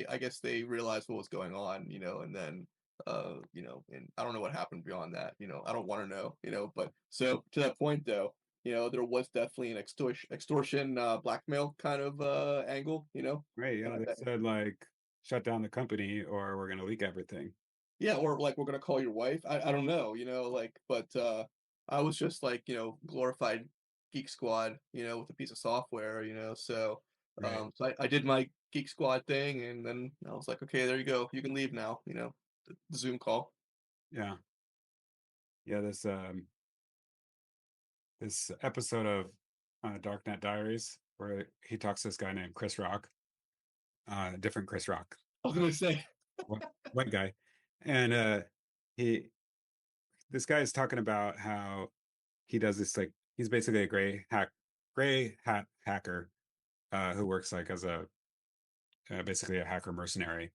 I guess they realized what was going on, and then and I don't know what happened beyond that, I don't want to know, but so to that point though, there was definitely an extortion blackmail kind of angle, Right. and Yeah. They said like shut down the company or we're gonna leak everything. yeah, or like we're gonna call your wife. I don't know, like, but I was just like, glorified Geek Squad, with a piece of software, so Right. I did my Geek Squad thing, and then I was like, okay, there you go, you can leave now, the Zoom call. Yeah. Yeah. This episode of Darknet Diaries where he talks to this guy named Chris Rock, different Chris Rock, I was uh, gonna say, wh- white guy, and he this guy is talking about how he does this like he's basically a gray hat hacker who works like as a basically a hacker mercenary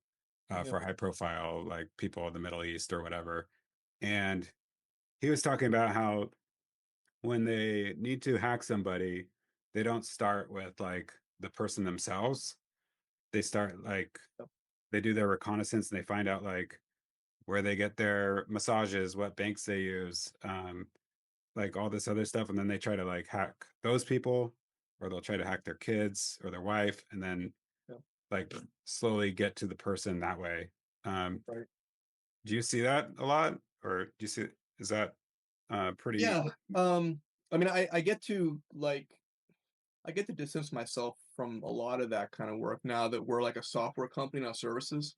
yeah, for high profile like people in the Middle East or whatever. And he was talking about how when they need to hack somebody, they don't start with like the person themselves. They start like they do their reconnaissance and they find out like where they get their massages, what banks they use, like all this other stuff, and then they try to like hack those people, or they'll try to hack their kids or their wife, and then yeah, like slowly get to the person that way. Um, right. do you see that a lot, or do you see is that pretty? Yeah, I mean, I get to like I get to distance myself from a lot of that kind of work now that we're like a software company, not services,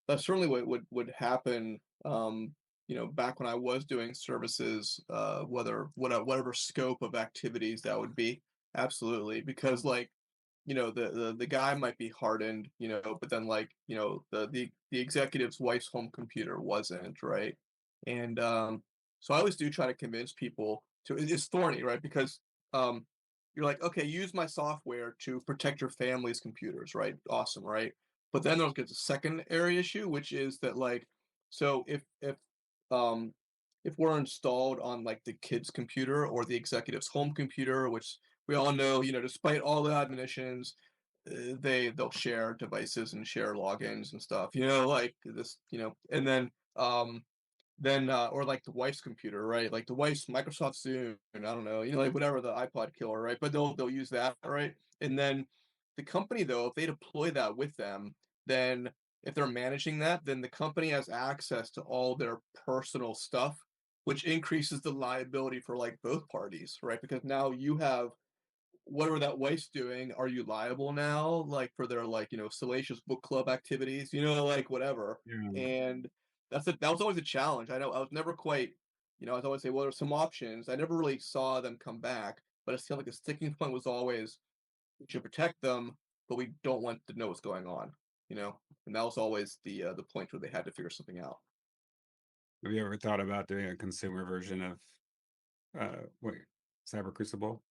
That's certainly what would happen, back when I was doing services, whatever scope of activities that would be. Absolutely. Because like, the guy might be hardened, but then like, the executive's wife's home computer wasn't, right? And so I always do try to convince people to it's thorny, right? Because um you're like, okay, use my software to protect your family's computers, right? Awesome, right? But then there's gets a secondary issue, which is that like, so um if we're installed on like the kid's computer or the executive's home computer, which we all know, despite all the admonitions, they'll share devices and share logins and stuff, like this, and then or like the wife's computer, right? Like the wife's Microsoft Zoom, and I don't know, like whatever the iPod killer, right? But they'll use that, right? And then the company though, if they deploy that with them, then if they're managing that, then the company has access to all their personal stuff, which increases the liability for like both parties, right? Because now you have whatever that wife's doing, are you liable now, like for their like salacious book club activities, like whatever. Yeah, And that was always a challenge. I know I was never quite, I was always say, well, there's some options. I never really saw them come back, but it seemed like the sticking point was always we should protect them, but we don't want to know what's going on, and that was always the point where they had to figure something out. have you ever thought about doing a consumer version of wait, Cyber Crucible?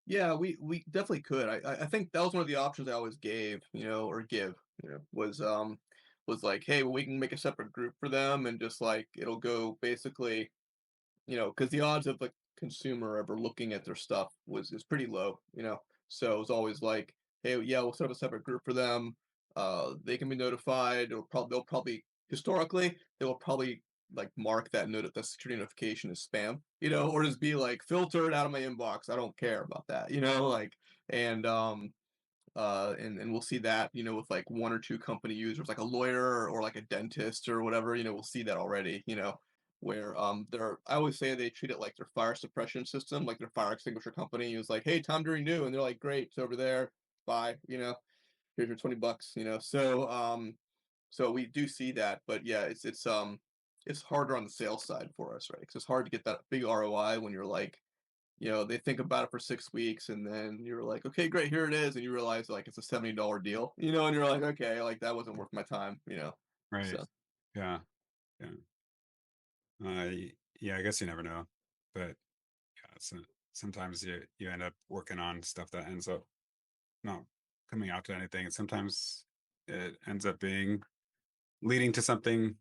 Yeah, we definitely could. I think that was one of the options I always gave, or give, was like, hey, well, we can make a separate group for them and just like it'll go basically, because the odds of the consumer ever looking at their stuff was is pretty low, So it was always like, hey, yeah, we'll set up a separate group for them. They can be notified. They'll probably historically they will probably like mark that the security notification as spam, you know, or just be like filtered out of my inbox. I don't care about that, you know, like, and and we'll see that, you know, with like one or two company users, like a lawyer or like a dentist or whatever, you know, we'll see that already, you know, where I always say they treat it like their fire suppression system, like their fire extinguisher company is like, hey, time to renew, and they're like, great, it's over there, bye, you know, here's your $20, you know. So we do see that, but yeah, it's harder on the sales side for us, right? Because it's hard to get that big ROI when you're like, you know, they think about it for 6 weeks and then you're like, okay, great, here it is. And you realize like it's a $70 deal, you know, and you're like, okay, like that wasn't worth my time, you know. Right. So Yeah. Yeah. Yeah, I guess you never know. But yeah, sometimes you end up working on stuff that ends up not coming out to anything. And sometimes it ends up being leading to something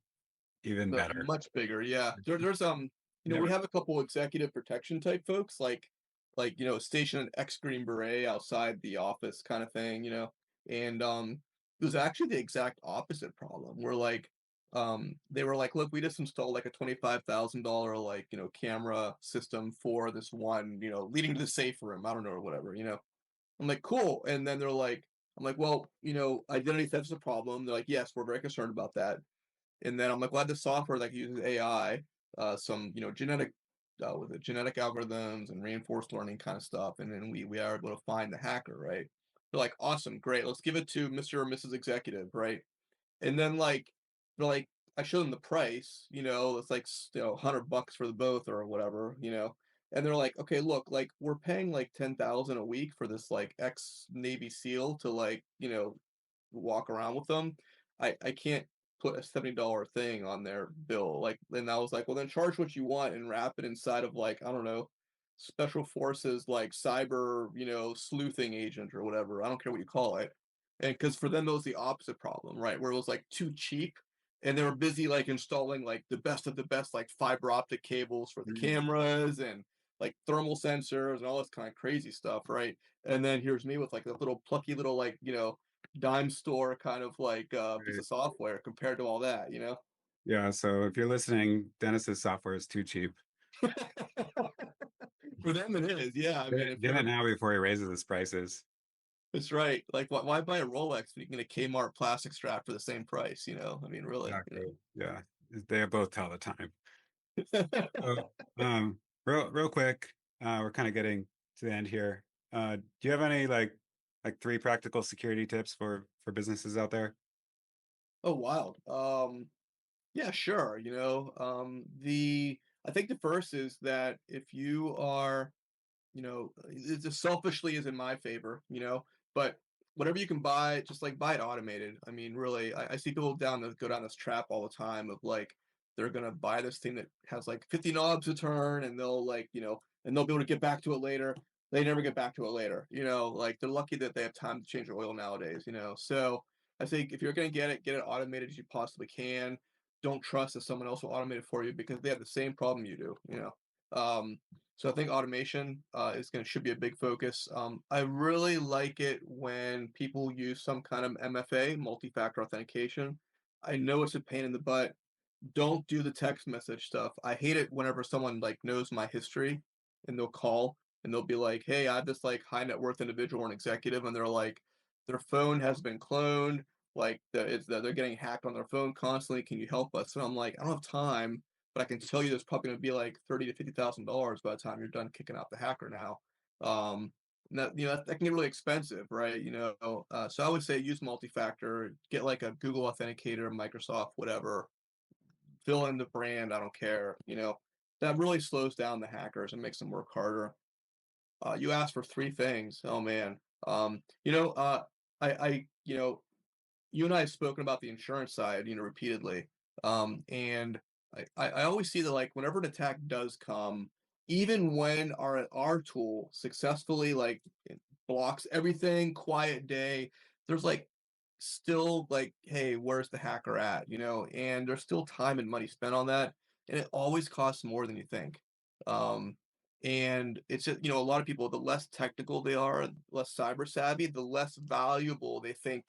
even no, better. much bigger. Yeah. There's you know, we Never. have a couple executive protection type folks, you know, station an X Green Beret outside the office kind of thing, you know. And it was actually the exact opposite problem. Where like they were like, look, we just installed like a $25,000 like, you know, camera system for this one, you know, leading to the safe room. I don't know or whatever, you know. I'm like, cool. And then they're like, I'm like, well, you know, identity theft is a problem. They're like, yes, we're very concerned about that. And then I'm like, glad the software that uses AI, some you know genetic with the genetic algorithms and reinforced learning kind of stuff, and then we are able to find the hacker, right? They're like, awesome, great, let's give it to Mr. or Mrs. Executive, right? And then like they're like, I show them the price, you know, it's like you know $100 for the both or whatever, you know. And they're like, okay, look, like we're paying like 10,000 a week for this like ex Navy SEAL to like, you know, walk around with them. I can't put a $70 thing on their bill. Like, and I was like, well, then charge what you want and wrap it inside of like, I don't know, special forces like cyber, you know, sleuthing agent or whatever. I don't care what you call it. And because for them, it was the opposite problem, right? Where it was like too cheap and they were busy like installing like the best of the best, like fiber optic cables for the Mm, cameras and like thermal sensors and all this kind of crazy stuff, right? And then here's me with like a little plucky little like, you know, dime store kind of like piece right. of software compared to all that, you know? Yeah. So if you're listening, Dennis's software is too cheap. For them it is, yeah. I mean, if Get it you're now before he raises his prices. That's right. Like why buy a Rolex when you can get a Kmart plastic strap for the same price, you know? I mean, really, you Exactly. Yeah. They both tell the time. know. So, real quick, we're kind of getting to the end here. Do you have any like three practical security tips for businesses out there? Oh, wild. Yeah, sure. You know, the I think the first is that if you are, you know, it's just selfishly is in my favor, you know, but whatever you can buy, just like buy it automated. I mean, really, I see people go down this trap all the time of like they're gonna buy this thing that has like 50 knobs to turn and they'll like, you know, and they'll be able to get back to it later. They never get back to it later, you know, like they're lucky that they have time to change their oil nowadays, you know. So I think if you're gonna get it automated as you possibly can. Don't trust that someone else will automate it for you because they have the same problem you do, you know. So I think automation should be a big focus. I really like it when people use some kind of MFA, multi-factor authentication. I know it's a pain in the butt. Don't do the text message stuff. I hate it whenever someone like knows my history and they'll call and they'll be like, "Hey, I have this like high net worth individual or an executive," and they're like, "Their phone has been cloned. Like that they're getting hacked on their phone constantly. Can you help us?" And I'm like, "I don't have time, but I can tell you there's probably going to be like $30,000 to $50,000 by the time you're done kicking out the hacker now." That you know that can get really expensive, right? You know, so I would say use multi-factor, get like a Google Authenticator, Microsoft, whatever, fill in the brand. I don't care. You know, that really slows down the hackers and makes them work harder. You asked for three things. Oh man. You know, you know, you and I have spoken about the insurance side, you know, repeatedly. And I always see that like whenever an attack does come, even when our tool successfully like blocks everything, quiet day, there's like still like, hey, where's the hacker at? You know, and there's still time and money spent on that, and it always costs more than you think. Um, and it's just, you know, a lot of people, the less technical they are, less cyber savvy, the less valuable they think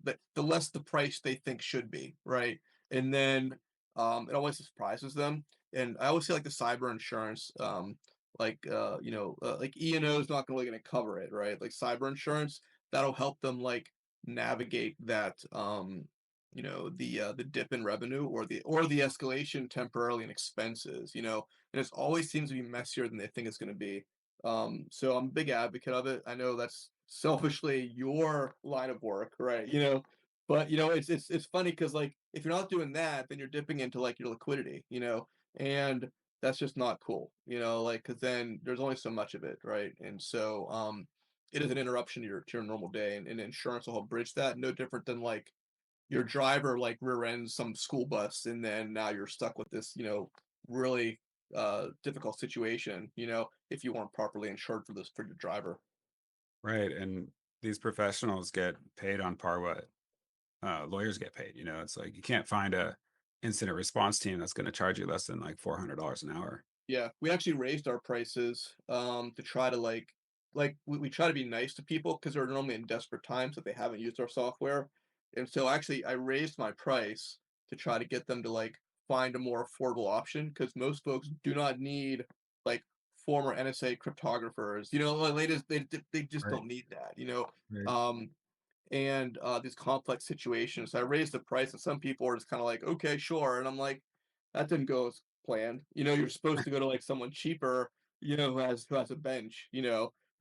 the less the price they think should be, right? And then it always surprises them. And I always say like the cyber insurance, like E&O is not really going to cover it, right? Like cyber insurance, that'll help them like navigate that, the dip in revenue or the escalation temporarily in expenses, and it always seems to be messier than they think it's going to be. So I'm a big advocate of it. I know that's selfishly your line of work, right? But it's funny because like if you're not doing that, then you're dipping into like your liquidity, and that's just not cool, like because then there's only so much of it, right? And so it is an interruption to your normal day, and insurance will help bridge that. No different than like your driver like rear ends some school bus, and then now you're stuck with this, really difficult situation, if you weren't properly insured for your driver. Right. And these professionals get paid on par what lawyers get paid. It's like you can't find a incident response team that's going to charge you less than like $400 an hour. Yeah, we actually raised our prices to try to we try to be nice to people because they're normally in desperate times if they haven't used our software. And so actually I raised my price to try to get them to like find a more affordable option because most folks do not need like former NSA cryptographers. Like they just Right. don't need that, Right. Um and these complex situations. So I raised the price, and some people are just kind of like, okay, sure. And I'm like, that didn't go as planned. You're supposed to go to like someone cheaper, who has a bench,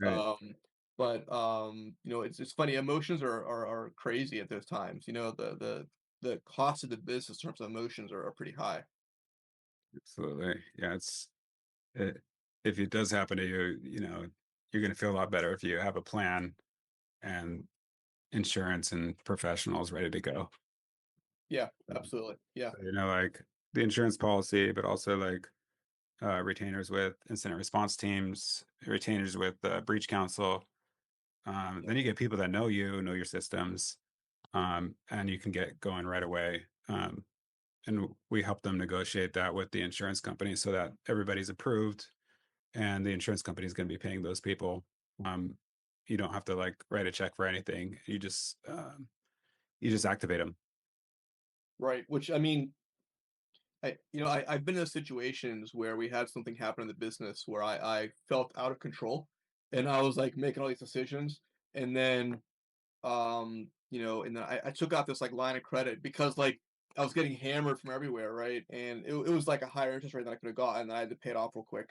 Right. Um, but it's funny. Emotions are crazy at those times. The cost of the business in terms of emotions are pretty high. Absolutely. Yeah. It, if it does happen to you, you're going to feel a lot better if you have a plan and insurance and professionals ready to go. Yeah, Um, absolutely. Yeah, like the insurance policy, but also like retainers with incident response teams, retainers with breach counsel. yeah, Then you get people that know your systems, and you can get going right away. And we help them negotiate that with the insurance company so that everybody's approved, and the insurance company is going to be paying those people. Um, you don't have to like write a check for anything. You just activate them. right. Which I mean, I've been in situations where we had something happen in the business where I felt out of control, and I was like making all these decisions, and then I took out this like line of credit because like I was getting hammered from everywhere, right? And it was like a higher interest rate than I could have gotten, and I had to pay it off real quick.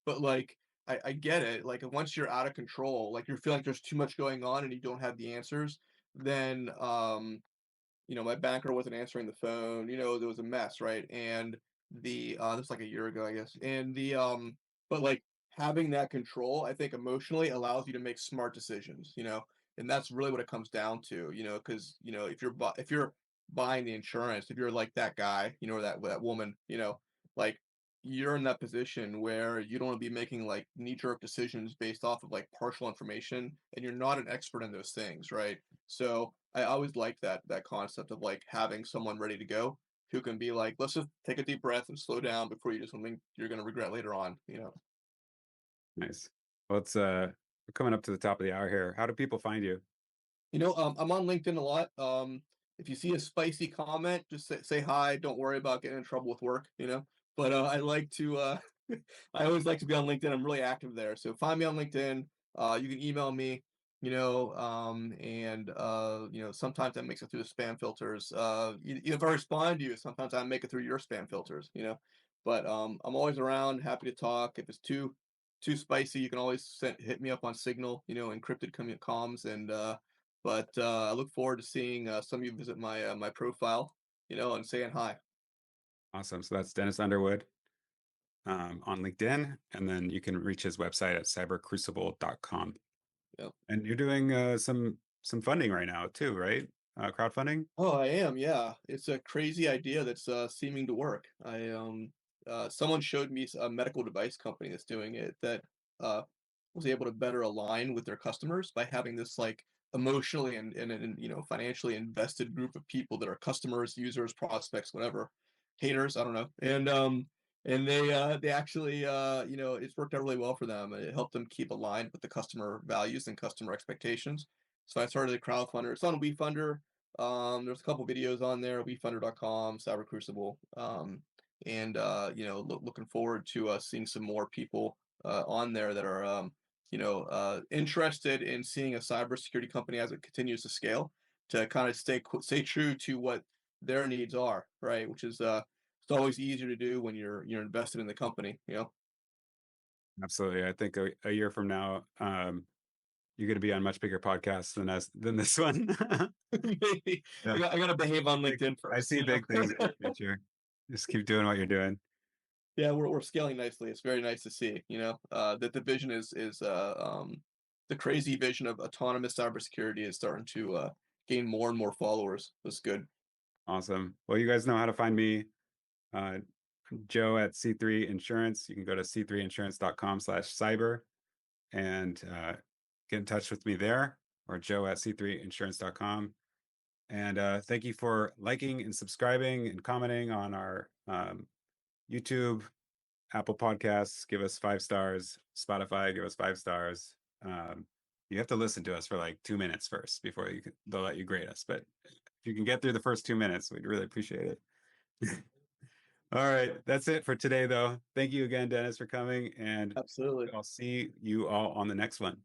But like I get it. Like once you're out of control, like you're feeling like there's too much going on and you don't have the answers, then my banker wasn't answering the phone, there was a mess, right? And this was like a year ago, I guess. And but like having that control, I think emotionally allows you to make smart decisions, and that's really what it comes down to, because, if you're buying the insurance, if you're like that guy, or that woman, like you're in that position where you don't want to be making like knee-jerk decisions based off of like partial information, and you're not an expert in those things, right? So I always like that concept of like having someone ready to go who can be like, let's just take a deep breath and slow down before you do something you're going to regret later on. Nice. Well, we're coming up to the top of the hour here. How do people find you? I'm on LinkedIn a lot. If you see a spicy comment, just say hi. Don't worry about getting in trouble with work. But I like to, I always like to be on LinkedIn. I'm really active there. So find me on LinkedIn. You can email me, and sometimes that makes it through the spam filters. If I respond to you, sometimes I make it through your spam filters. But I'm always around, happy to talk. If it's too spicy, you can always hit me up on Signal, encrypted comms, and I look forward to seeing some of you visit my profile, and saying hi. Awesome. So that's Dennis Underwood on LinkedIn, and then you can reach his website at cybercrucible.com. Yep. And you're doing some funding right now too, right? Crowdfunding. Oh, I am. Yeah, it's a crazy idea that's seeming to work. Someone showed me a medical device company that's doing it that uh, was able to better align with their customers by having this like emotionally and financially invested group of people that are customers, users, prospects, whatever, haters, I don't know. And they actually it's worked out really well for them. It helped them keep aligned with the customer values and customer expectations. So I started a crowdfunder. It's on WeFunder. There's a couple videos on there, wefunder.com, Cyber Crucible. And looking forward to seeing some more people on there that are interested in seeing a cybersecurity company as it continues to scale, to kind of stay true to what their needs are, right? Which is it's always easier to do when you're invested in the company, you know. Absolutely. I think a year from now, you're going to be on much bigger podcasts than this one. Maybe Yeah. I gotta behave on Big- LinkedIn I first. see big things in the future. Just keep doing what you're doing. Yeah, we're scaling nicely. It's very nice to see, that the vision is the crazy vision of autonomous cybersecurity is starting to gain more and more followers. That's good. Awesome. Well, you guys know how to find me. Uh, Joe at C3 Insurance. You can go to c3insurance.com/cyber and get in touch with me there, or Joe at c3insurance.com. And thank you for liking and subscribing and commenting on our YouTube, Apple Podcasts. Give us 5 stars. Spotify, give us 5 stars. You have to listen to us for like 2 minutes first before they'll let you grade us. But if you can get through the first 2 minutes, we'd really appreciate it. All right, that's it for today, though. Thank you again, Dennis, for coming, and Absolutely. I'll see you all on the next one.